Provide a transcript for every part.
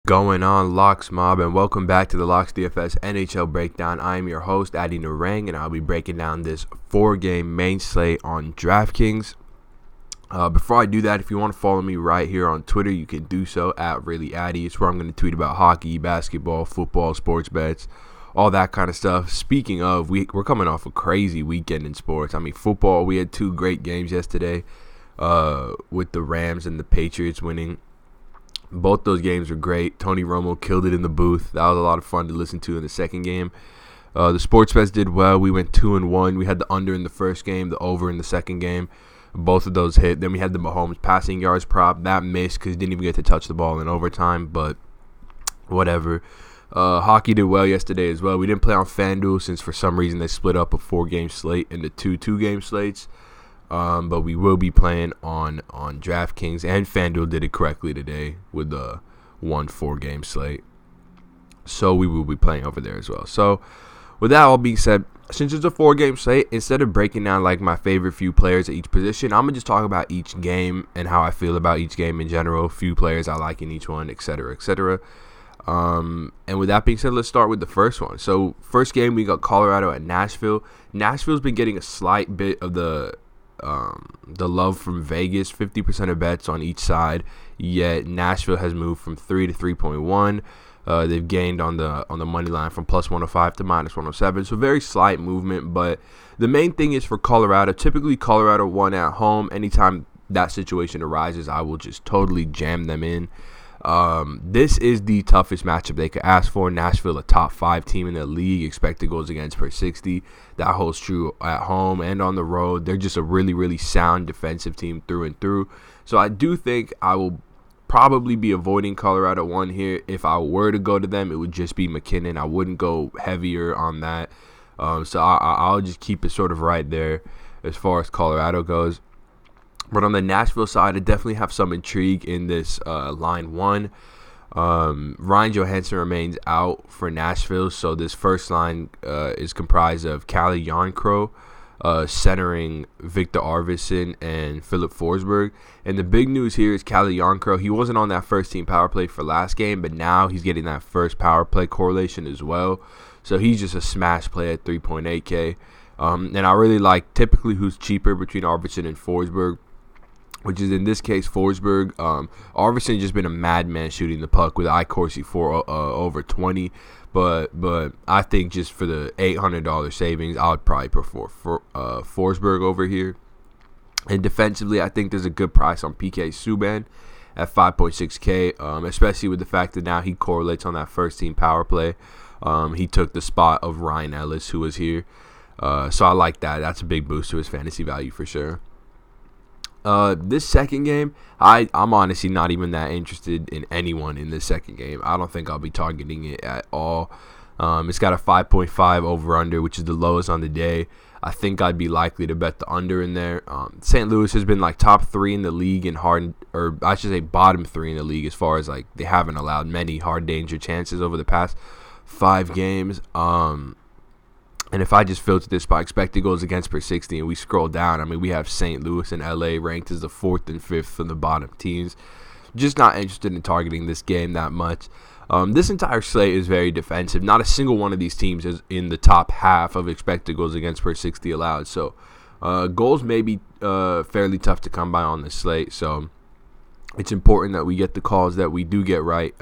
Going on, Locks Mob, and welcome back to the Locks DFS NHL Breakdown. I am your host, Addy Narang, and I'll be breaking down this 4-game main slate on DraftKings. Before I do that, if you want to follow me right here on Twitter, you can do so at ReallyAddy. It's where I'm going to tweet about hockey, basketball, football, sports bets, all that kind of stuff. Speaking of, we're coming off a crazy weekend in sports. I mean, football, we had 2 great games yesterday with the Rams and the Patriots winning. Both those games were great. Tony Romo killed it in the booth. That was a lot of fun to listen to in the second game. The sports bets did well. We went 2-1. We had the under in the first game, the over in the second game. Both of those hit. Then we had the Mahomes passing yards prop. That missed because he didn't even get to touch the ball in overtime, but whatever. Hockey did well yesterday as well. We didn't play on FanDuel since for some reason they split up a 4-game slate into 2 2-game slates. But we will be playing on DraftKings, and FanDuel did it correctly today with the 1 4-game slate. So we will be playing over there as well. So with that all being said, since it's a 4-game slate, instead of breaking down like my favorite few players at each position, I'm going to just talk about each game and how I feel about each game in general, few players I like in each one, etc., etc. And with that being said, let's start with the first one. So first game, we got Colorado at Nashville. Nashville's been getting a slight bit of the love from Vegas, 50% of bets on each side, yet Nashville has moved from 3 to 3.1. They've gained on the money line from plus 105 to minus 107, so very slight movement. But the main thing is for Colorado, typically Colorado won at home. Anytime that situation arises, I will just totally jam them in. This is the toughest matchup they could ask for. Nashville, a top 5 team in the league, expected goals against per 60. That holds true at home and on the road. They're just a really, really sound defensive team through and through. So I do think I will probably be avoiding Colorado 1 here. If I were to go to them, it would just be McKinnon. I wouldn't go heavier on that. So I'll just keep it sort of right there as far as Colorado goes. But on the Nashville side, I definitely have some intrigue in this line 1. Ryan Johansson remains out for Nashville, so this first line is comprised of Calle Jarnkrok, centering Victor Arvidsson and Filip Forsberg. And the big news here is Calle Jarnkrok. He wasn't on that first-team power play for last game, but now he's getting that first power play correlation as well. So he's just a smash play at 3.8K. And I really like typically who's cheaper between Arvidsson and Forsberg, which is in this case Forsberg. Arvidsson just been a madman shooting the puck with iCourse for over 20. But I think just for the $800 savings, I would probably prefer Forsberg over here. And defensively, I think there's a good price on PK Subban at 5.6K, especially with the fact that now he correlates on that first-team power play. He took the spot of Ryan Ellis, who was here. So I like that. That's a big boost to his fantasy value for sure. This second game, I'm honestly not even that interested in anyone in this second game. I don't think I'll be targeting it at all. It's got a 5.5 over-under, which is the lowest on the day. I think I'd be likely to bet the under in there. St. Louis has been like top 3 in the league in hard, or I should say bottom 3 in the league as far as like they haven't allowed many hard danger chances over the past 5 games. And if I just filter this by expected goals against per 60 and we scroll down, I mean, we have St. Louis and LA ranked as the 4th and 5th from the bottom teams. Just not interested in targeting this game that much. This entire slate is very defensive. Not a single one of these teams is in the top half of expected goals against per 60 allowed. So goals may be fairly tough to come by on this slate. So it's important that we get the calls that we do get right.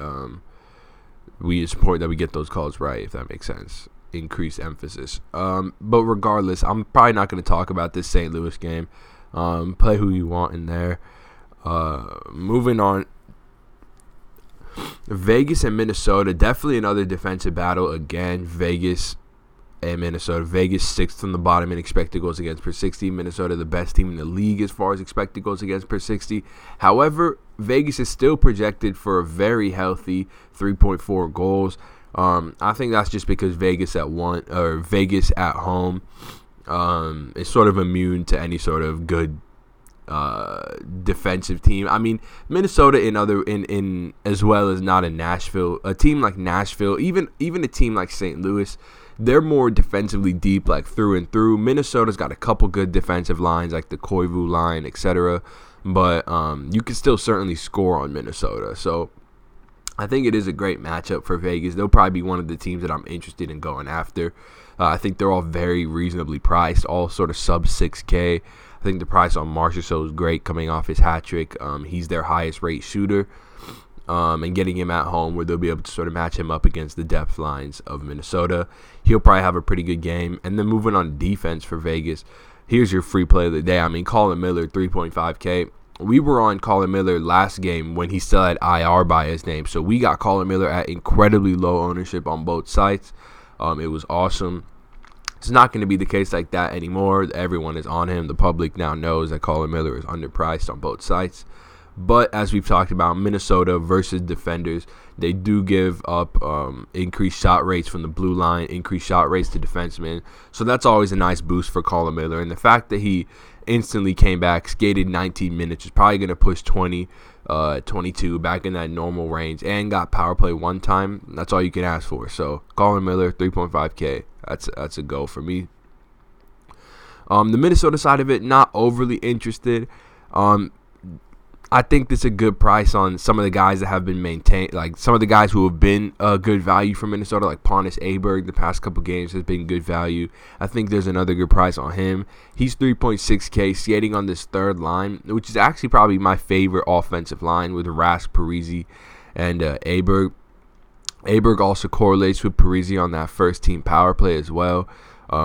It's important that we get those calls right, if that makes sense. Increased emphasis. But regardless, I'm probably not going to talk about this St. Louis game. Play who you want in there. Moving on. Vegas and Minnesota, definitely another defensive battle again. Vegas and Minnesota. Vegas 6th from the bottom in expected goals against per 60. Minnesota, the best team in the league as far as expected goals against per 60. However, Vegas is still projected for a very healthy 3.4 goals. I think that's just because Vegas at home is sort of immune to any sort of good defensive team. I mean, Minnesota in as well as not in Nashville. A team like Nashville, even a team like St. Louis, they're more defensively deep, like through and through. Minnesota's got a couple good defensive lines, like the Koivu line, etc. But you can still certainly score on Minnesota. So I think it is a great matchup for Vegas. They'll probably be one of the teams that I'm interested in going after. I think they're all very reasonably priced, all sort of sub 6K. I think the price on Marchessault is great coming off his hat trick. He's their highest rate shooter. And getting him at home where they'll be able to sort of match him up against the depth lines of Minnesota. He'll probably have a pretty good game. And then moving on to defense for Vegas, here's your free play of the day. I mean, Colin Miller, 3.5K. We were on Colin Miller last game when he still had IR by his name. So we got Colin Miller at incredibly low ownership on both sites. It was awesome. It's not going to be the case like that anymore. Everyone is on him. The public now knows that Colin Miller is underpriced on both sites. But as we've talked about, Minnesota versus defenders, they do give up increased shot rates from the blue line, increased shot rates to defensemen. So that's always a nice boost for Colin Miller. And the fact that he instantly came back, skated 19 minutes, is probably going to push 20, 22 back in that normal range, and got power play one time. That's all you can ask for. So Colin Miller, 3.5K. That's a go for me. The Minnesota side of it, not overly interested. I think this is a good price on some of the guys that have been maintained, like some of the guys who have been good value for Minnesota, like Pontus Aberg. The past couple games has been good value. I think there's another good price on him. He's 3.6K, skating on this third line, which is actually probably my favorite offensive line with Rask, Parise, and Aberg. Aberg also correlates with Parise on that first team power play as well,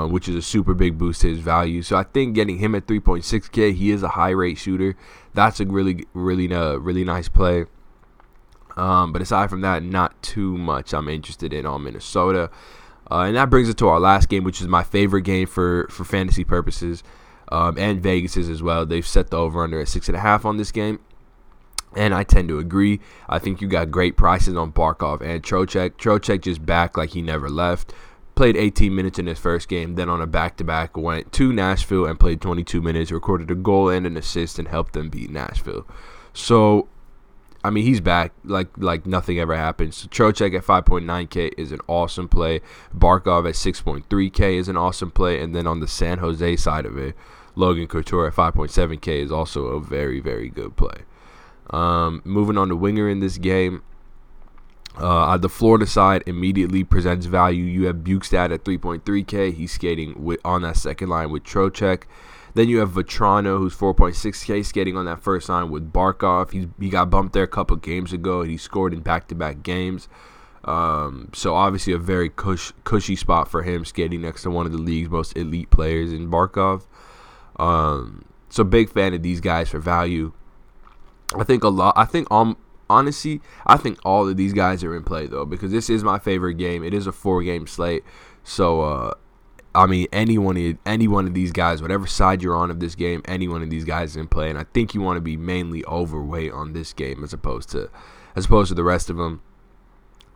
which is a super big boost to his value. So I think getting him at 3.6K, he is a high rate shooter. That's a really nice play. But aside from that, not too much I'm interested in on Minnesota. And that brings us to our last game, which is my favorite game for fantasy purposes, and Vegas's as well. They've set the over-under at 6.5 on this game. And I tend to agree. I think you got great prices on Barkov and Trocheck. Trocheck just back like he never left. Played 18 minutes in his first game, then on a back-to-back went to Nashville and played 22 minutes, recorded a goal and an assist, and helped them beat Nashville. So, I mean, he's back like nothing ever happened. So Trocheck at 5.9K is an awesome play. Barkov at 6.3K is an awesome play. And then on the San Jose side of it, Logan Couture at 5.7K is also a very, very good play. Moving on to winger in this game. The Florida side immediately presents value. You have Bukestad at 3.3K. He's skating on that second line with Trocheck. Then you have Vetrano, who's 4.6K, skating on that first line with Barkov. He got bumped there a couple games ago, and he scored in back-to-back games. So obviously a very cushy spot for him, skating next to one of the league's most elite players in Barkov. So big fan of these guys for value. Honestly, I think all of these guys are in play, though, because this is my favorite game. It is a 4-game slate. So, I mean, any one of these guys, whatever side you're on of this game, any one of these guys is in play. And I think you want to be mainly overweight on this game as opposed to the rest of them.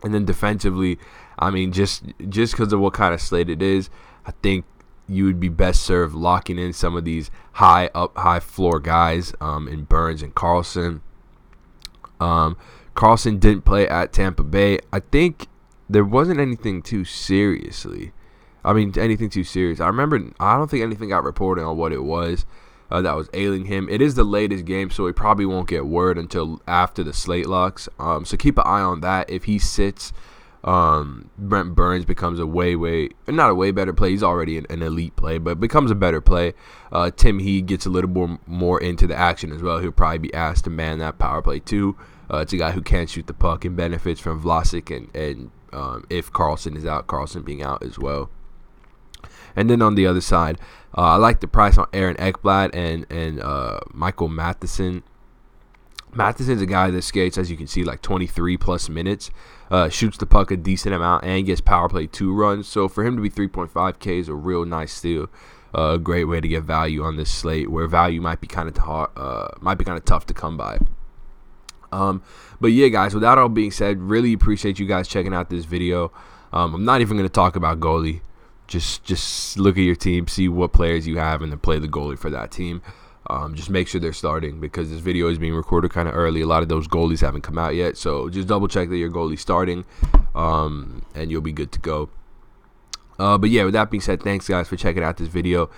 And then defensively, I mean, just because of what kind of slate it is, I think you would be best served locking in some of these high floor guys in Burns and Carlson. Carlson didn't play at Tampa Bay. I think there wasn't anything too serious. I don't think anything got reported on what it was that was ailing him. It is the latest game, so we probably won't get word until after the slate locks. So keep an eye on that. If he sits, Brent Burns becomes not a way better play. He's already an elite play, but becomes a better play. Tim Heed gets a little more into the action as well. He'll probably be asked to man that power play too. It's a guy who can't shoot the puck and benefits from Vlasic and if Carlson is out, Carlson being out as well. And then on the other side, I like the price on Aaron Ekblad and Michael Matheson. Matheson's a guy that skates, as you can see, like 23 plus minutes, shoots the puck a decent amount, and gets power play 2 runs. So for him to be 3.5K is a real nice steal. A great way to get value on this slate, where value might be kind of tough to come by. But yeah, guys, with that all being said, really appreciate you guys checking out this video. I'm not even going to talk about goalie. Just look at your team, see what players you have, and then play the goalie for that team. Just make sure they're starting, because this video is being recorded kind of early. A lot of those goalies haven't come out yet, so just double check that your goalie's starting, and you'll be good to go. But yeah, with that being said, thanks guys for checking out this video.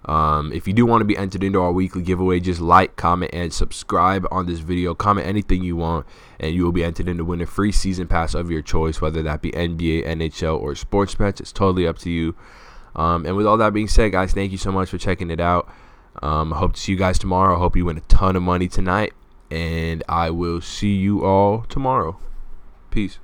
If you do want to be entered into our weekly giveaway, just like, comment, and subscribe on this video. Comment anything you want, and you will be entered in to win a free season pass of your choice, whether that be NBA, NHL, or sports bets. It's totally up to you. And with all that being said, guys, thank you so much for checking it out. I hope to see you guys tomorrow. I hope you win a ton of money tonight, and I will see you all tomorrow. Peace.